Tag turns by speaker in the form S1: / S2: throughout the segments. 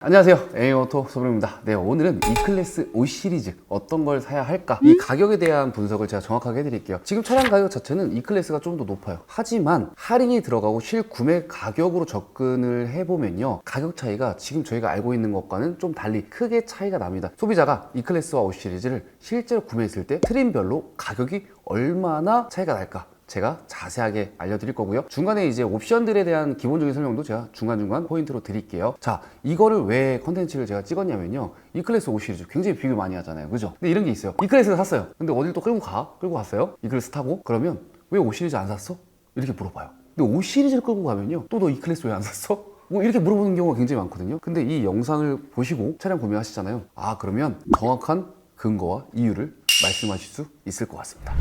S1: 안녕하세요, 에이오토 소브입니다. 네, 오늘은 E클래스 5 시리즈 어떤 걸 사야 할까, 이 가격에 대한 분석을 제가 정확하게 해드릴게요. 지금 차량 가격 자체는 E클래스가 좀 더 높아요. 하지만 할인이 들어가고 실구매 가격으로 접근을 해보면요, 가격 차이가 지금 저희가 알고 있는 것과는 좀 달리 크게 차이가 납니다. 소비자가 E클래스와 5 시리즈를 실제로 구매했을 때 트림별로 가격이 얼마나 차이가 날까, 제가 자세하게 알려드릴 거고요. 중간에 이제 옵션들에 대한 기본적인 설명도 제가 중간중간 포인트로 드릴게요. 자, 이거를 왜 컨텐츠를 제가 찍었냐면요, E클래스 5 시리즈 굉장히 비교 많이 하잖아요, 그죠? 근데 이런 게 있어요. E클래스를 샀어요. 근데 어딜 또 끌고 갔어요. E클래스 타고. 그러면 왜 5 시리즈 안 샀어? 이렇게 물어봐요. 근데 5 시리즈를 끌고 가면요, 또 너 E클래스 왜 안 샀어? 뭐 이렇게 물어보는 경우가 굉장히 많거든요. 근데 이 영상을 보시고 차량 구매하시잖아요. 아, 그러면 정확한 근거와 이유를 말씀하실 수 있을 것 같습니다.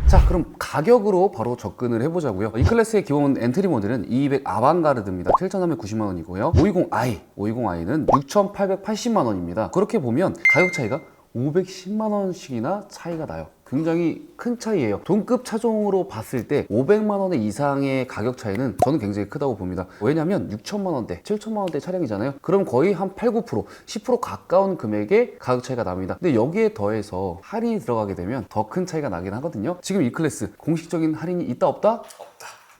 S1: 자, 그럼 가격으로 바로 접근을 해보자고요. E클래스의 기본 엔트리 모델은 200 아방가르드입니다. 7,390만 원이고요. 520i는 6,880만 원입니다. 그렇게 보면 가격 차이가 510만 원씩이나 차이가 나요. 굉장히 큰 차이예요. 동급 차종으로 봤을 때 500만 원 이상의 가격 차이는 저는 굉장히 크다고 봅니다. 왜냐면 6천만 원대, 7천만 원대 차량이잖아요. 그럼 거의 한 8, 9%, 10% 가까운 금액의 가격 차이가 납니다. 근데 여기에 더해서 할인이 들어가게 되면 더 큰 차이가 나긴 하거든요. 지금 E클래스 공식적인 할인이 있다 없다?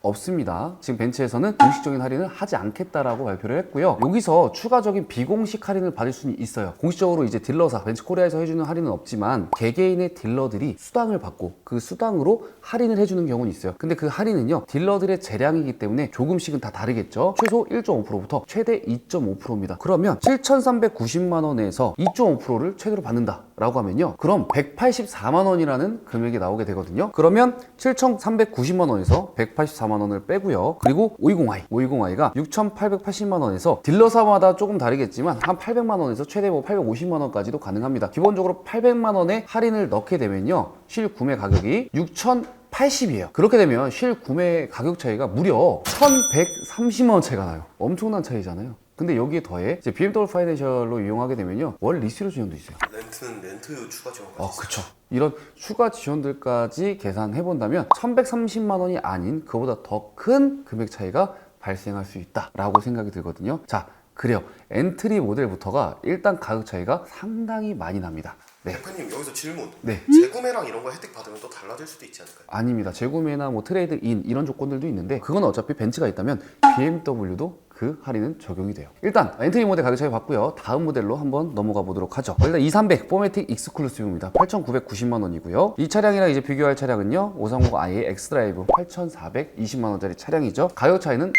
S1: 없습니다. 지금 벤츠에서는 공식적인 할인을 하지 않겠다라고 발표를 했고요. 여기서 추가적인 비공식 할인을 받을 수는 있어요. 공식적으로 이제 딜러사, 벤츠코리아에서 해주는 할인은 없지만 개개인의 딜러들이 수당을 받고 그 수당으로 할인을 해주는 경우는 있어요. 근데 그 할인은요, 딜러들의 재량이기 때문에 조금씩은 다 다르겠죠. 최소 1.5%부터 최대 2.5%입니다. 그러면 7,390만 원에서 2.5%를 최대로 받는다 라고 하면요, 그럼 184만 원이라는 금액이 나오게 되거든요. 그러면 7,390만 원에서 184만 원을 빼고요. 그리고 520i가 6,880만 원에서 딜러사마다 조금 다르겠지만 한 800만 원에서 최대 850만 원까지도 가능합니다. 기본적으로 800만 원의 할인을 넣게 되면요, 실구매 가격이 6,080이에요. 그렇게 되면 실구매 가격 차이가 무려 1,130만 원 차이가 나요. 엄청난 차이잖아요. 근데 여기에 더해 이제 BMW 파이낸셜로 이용하게 되면요, 월 리스료 지원도 있어요.
S2: 렌트는 렌트 추가 지원까지
S1: 그쵸. 이런 추가 지원들까지 계산해 본다면 1,130만 원이 아닌 그보다 더 큰 금액 차이가 발생할 수 있다라고 생각이 들거든요. 자, 그래요. 엔트리 모델부터가 일단 가격 차이가 상당히 많이 납니다. 네.
S2: 대표님, 여기서 질문.
S1: 네.
S2: 재구매랑 이런 거 혜택 받으면 또 달라질 수도 있지 않을까요?
S1: 아닙니다. 재구매나 뭐 트레이드 인 이런 조건들도 있는데 그건 어차피 벤츠가 있다면 BMW도 그 할인은 적용이 돼요. 일단 엔트리 모델 가격 차이 봤고요. 다음 모델로 한번 넘어가 보도록 하죠. 일단 2300 포매틱 익스클루시브입니다. 8,990만 원이고요. 이 차량이랑 이제 비교할 차량은요, 530i 엑스드라이브 8,420만 원짜리 차량이죠. 가격 차이는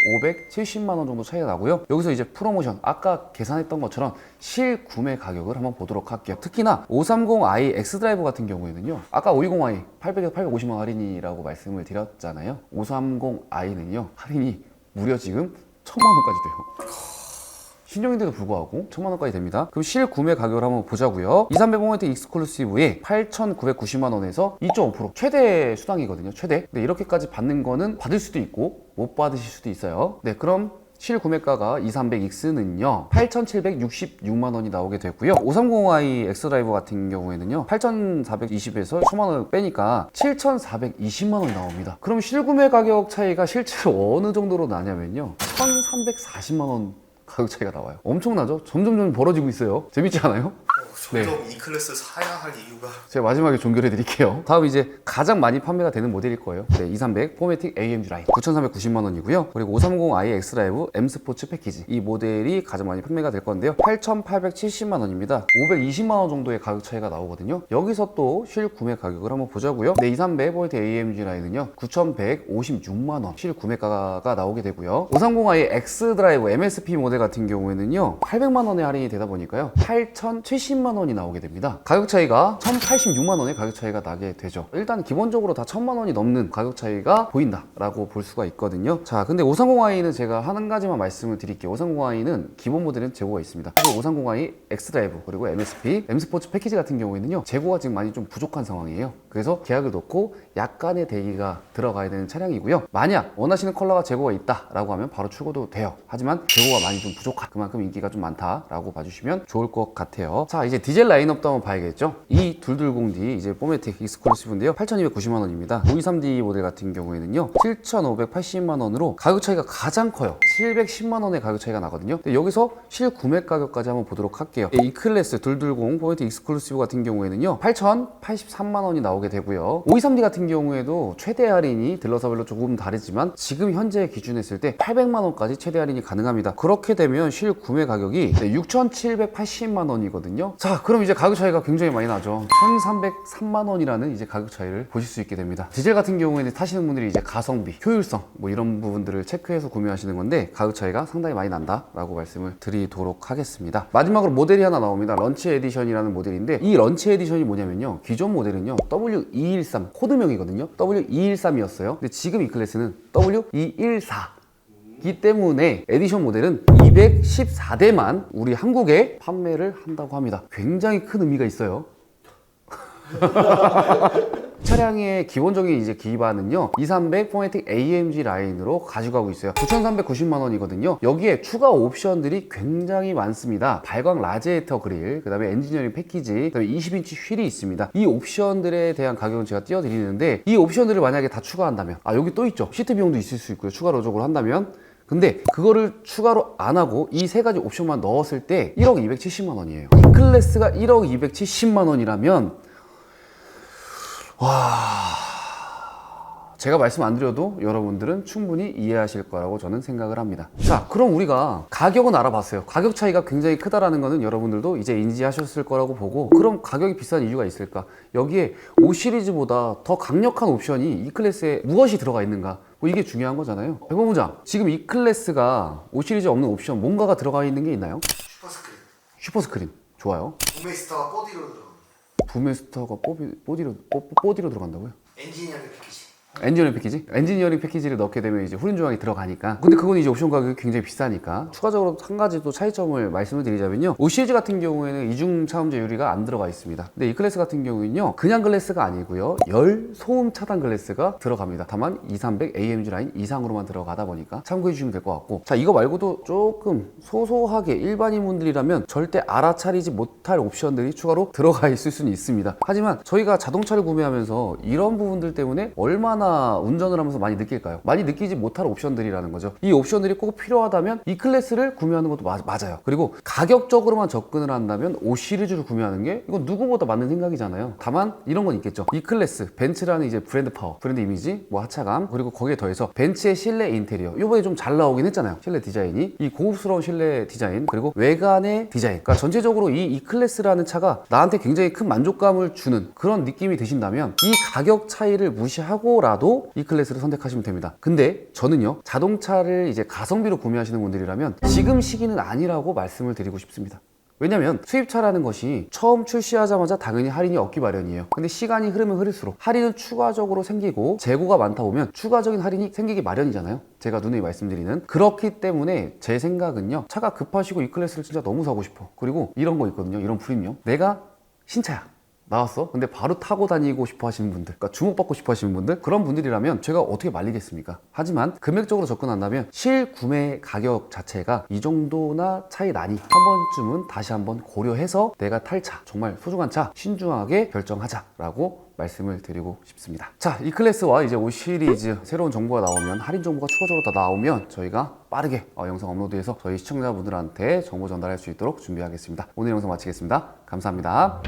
S1: 570만 원 정도 차이가 나고요. 여기서 이제 프로모션, 아까 계산했던 것처럼 실구매 가격을 한번 보도록 할게요. 특히나 530i 엑스드라이브 같은 경우에는요, 아까 520i 800에서 850만 원 할인이라고 말씀을 드렸잖아요. 530i는요, 할인이 무려 지금 1,000만 원까지 돼요. 신형인데도 불구하고 1,000만 원까지 됩니다. 그럼 실구매 가격을 한번 보자고요. 2300 포매틱 익스클루시브에 8,990만 원에서 2.5% 최대 수당이거든요. 최대. 근데 이렇게까지 받는 거는 받을 수도 있고 못 받으실 수도 있어요. 네, 그럼 실구매가가 2300X는요 8,766만 원이 나오게 되고요. 530i 엑스드라이브 같은 경우에는요 8,420에서 1,000만 원을 빼니까 7,420만 원이 나옵니다. 그럼 실구매 가격 차이가 실제로 어느 정도로 나냐면요, 1,340만 원 가격 차이가 나와요. 엄청나죠? 점점 벌어지고 있어요. 재밌지 않아요?
S2: 점점 E클래스 사야 할 이유가.
S1: 제가 마지막에 종결해 드릴게요. 다음 이제 가장 많이 판매가 되는 모델일 거예요. 네, 2300 포매틱 AMG 라인 9,390만 원이고요. 그리고 530i 엑스드라이브 M 스포츠 패키지, 이 모델이 가장 많이 판매가 될 건데요. 8,870만 원입니다. 520만 원 정도의 가격 차이가 나오거든요. 여기서 또 실구매 가격을 한번 보자고요. 네, 2300 포매틱 AMG 라인은요 9,156만 원 실구매가가 나오게 되고요. 530i 엑스드라이브 MSP 모델 같은 경우에는요 800만 원의 할인이 되다 보니까요 8,070만 원이 나오게 됩니다. 가격 차이가 1,086만 원의 가격 차이가 나게 되죠. 일단 기본적으로 다 1,000만 원이 넘는 가격 차이가 보인다라고 볼 수가 있거든요. 자, 근데 530i는 제가 한 가지만 말씀을 드릴게요. 530i는 기본 모델은 재고가 있습니다. 그리고 530i 엑스드라이브 그리고 MSP, M 스포츠 패키지 같은 경우에는요 재고가 지금 많이 좀 부족한 상황이에요. 그래서 계약을 놓고 약간의 대기가 들어가야 되는 차량이고요. 만약 원하시는 컬러가 재고가 있다라고 하면 바로 출고도 돼요. 하지만 재고가 많이 좀 부족한, 그만큼 인기가 좀 많다라고 봐주시면 좋을 것 같아요. 자, 자, 이제 디젤 라인업도 한번 봐야겠죠. 이 220D 이제 포매틱 익스클루시브인데요. 8,290만 원입니다. 523D 모델 같은 경우에는요 7,580만 원으로 가격 차이가 가장 커요. 710만 원의 가격 차이가 나거든요. 근데 여기서 실구매 가격까지 한번 보도록 할게요. 이 클래스 220 포매틱 익스클루시브 같은 경우에는요 8,083만 원이 나오게 되고요. 523D 같은 경우에도 최대 할인이 딜러사별로 조금 다르지만 지금 현재 기준했을 때 800만 원까지 최대 할인이 가능합니다. 그렇게 되면 실구매 가격이 6,780만 원이거든요. 자, 그럼 이제 가격 차이가 굉장히 많이 나죠. 1,303만 원이라는 이제 가격 차이를 보실 수 있게 됩니다. 디젤 같은 경우에는 타시는 분들이 이제 가성비, 효율성 뭐 이런 부분들을 체크해서 구매하시는 건데 가격 차이가 상당히 많이 난다라고 말씀을 드리도록 하겠습니다. 마지막으로 모델이 하나 나옵니다. 런치 에디션이라는 모델인데 이 런치 에디션이 뭐냐면요. 기존 모델은요 W213 코드명이거든요. W213이었어요. 근데 지금 이 클래스는 W214 기 때문에 에디션 모델은 214대만 우리 한국에 판매를 한다고 합니다. 굉장히 큰 의미가 있어요. 차량의 기본적인 이제 기반은요 2300 포매틱 AMG 라인으로 가져가고 있어요. 9,390만 원이거든요. 여기에 추가 옵션들이 굉장히 많습니다. 발광 라지에이터 그릴, 그 다음에 엔지니어링 패키지, 그 다음에 20인치 휠이 있습니다. 이 옵션들에 대한 가격은 제가 띄워드리는데 이 옵션들을 만약에 다 추가한다면 여기 또 있죠. 시트 비용도 있을 수 있고요. 추가 로적으로 한다면 근데 그거를 추가로 안 하고 이 세 가지 옵션만 넣었을 때 1억 270만 원이에요. 이 클래스가 1억 270만 원이라면 제가 말씀 안 드려도 여러분들은 충분히 이해하실 거라고 저는 생각을 합니다. 자, 그럼 우리가 가격은 알아봤어요. 가격 차이가 굉장히 크다라는 거는 여러분들도 이제 인지하셨을 거라고 보고 그럼 가격이 비싼 이유가 있을까? 여기에 5 시리즈보다 더 강력한 옵션이 이 클래스에 무엇이 들어가 있는가? 뭐 이게 중요한 거잖아요. 백범부장, 지금 이 클래스가 5 시리즈에 없는 옵션 뭔가가 들어가 있는 게 있나요?
S2: 슈퍼스크린.
S1: 슈퍼스크린. 좋아요.
S2: 부메스타가 보디로 들어갑니다.
S1: 부메스터가 보디로 들어간다고요?
S2: 엔지니어링 패키지.
S1: 엔지니어링 패키지? 엔지니어링 패키지를 넣게 되면 이제 후륜 조항이 들어가니까 근데 그건 이제 옵션 가격이 굉장히 비싸니까 추가적으로 한 가지 또 차이점을 말씀을 드리자면요 5 시리즈 같은 경우에는 이중 차음제 유리가 안 들어가 있습니다. 근데 이 클래스 같은 경우는요 그냥 글래스가 아니고요 열 소음 차단 글래스가 들어갑니다. 다만 2300 AMG 라인 이상으로만 들어가다 보니까 참고해 주시면 될 것 같고 자 이거 말고도 조금 소소하게 일반인분들이라면 절대 알아차리지 못할 옵션들이 추가로 들어가 있을 수는 있습니다. 하지만 저희가 자동차를 구매하면서 이런 부분들 때문에 얼마나 운전을 하면서 많이 느낄까요? 많이 느끼지 못할 옵션들이라는 거죠. 이 옵션들이 꼭 필요하다면 이 클래스를 구매하는 것도 맞아요. 그리고 가격적으로만 접근을 한다면 5 시리즈를 구매하는 게 이건 누구보다 맞는 생각이잖아요. 다만 이런 건 있겠죠. 이 클래스 벤츠라는 이제 브랜드 파워, 브랜드 이미지, 뭐 하차감 그리고 거기에 더해서 벤츠의 실내 인테리어 이번에 좀 잘 나오긴 했잖아요. 실내 디자인이 이 고급스러운 실내 디자인 그리고 외관의 디자인 그러니까 전체적으로 이 클래스라는 차가 나한테 굉장히 큰 만족감을 주는 그런 느낌이 드신다면 이 가격 차이를 무시하고라도 이 클래스를 선택하시면 됩니다. 근데 저는요 자동차를 이제 가성비로 구매하시는 분들이라면 지금 시기는 아니라고 말씀을 드리고 싶습니다. 왜냐면 수입차라는 것이 처음 출시하자마자 당연히 할인이 없기 마련이에요. 근데 시간이 흐르면 흐를수록 할인은 추가적으로 생기고 재고가 많다 보면 추가적인 할인이 생기기 마련이잖아요. 제가 누누이 말씀드리는 그렇기 때문에 제 생각은요 차가 급하시고 이 클래스를 진짜 너무 사고 싶어. 그리고 이런 거 있거든요. 이런 프리미엄 내가 신차야 나왔어? 근데 바로 타고 다니고 싶어 하시는 분들 그러니까 주목받고 싶어 하시는 분들 그런 분들이라면 제가 어떻게 말리겠습니까? 하지만 금액적으로 접근한다면 실구매 가격 자체가 이 정도나 차이 나니 한 번쯤은 다시 한번 고려해서 내가 탈 차 정말 소중한 차 신중하게 결정하자라고 말씀을 드리고 싶습니다. 자, 이 클래스와 이제 5 시리즈 새로운 정보가 나오면 할인 정보가 추가적으로 다 나오면 저희가 빠르게 영상 업로드해서 저희 시청자분들한테 정보 전달할 수 있도록 준비하겠습니다. 오늘 영상 마치겠습니다. 감사합니다.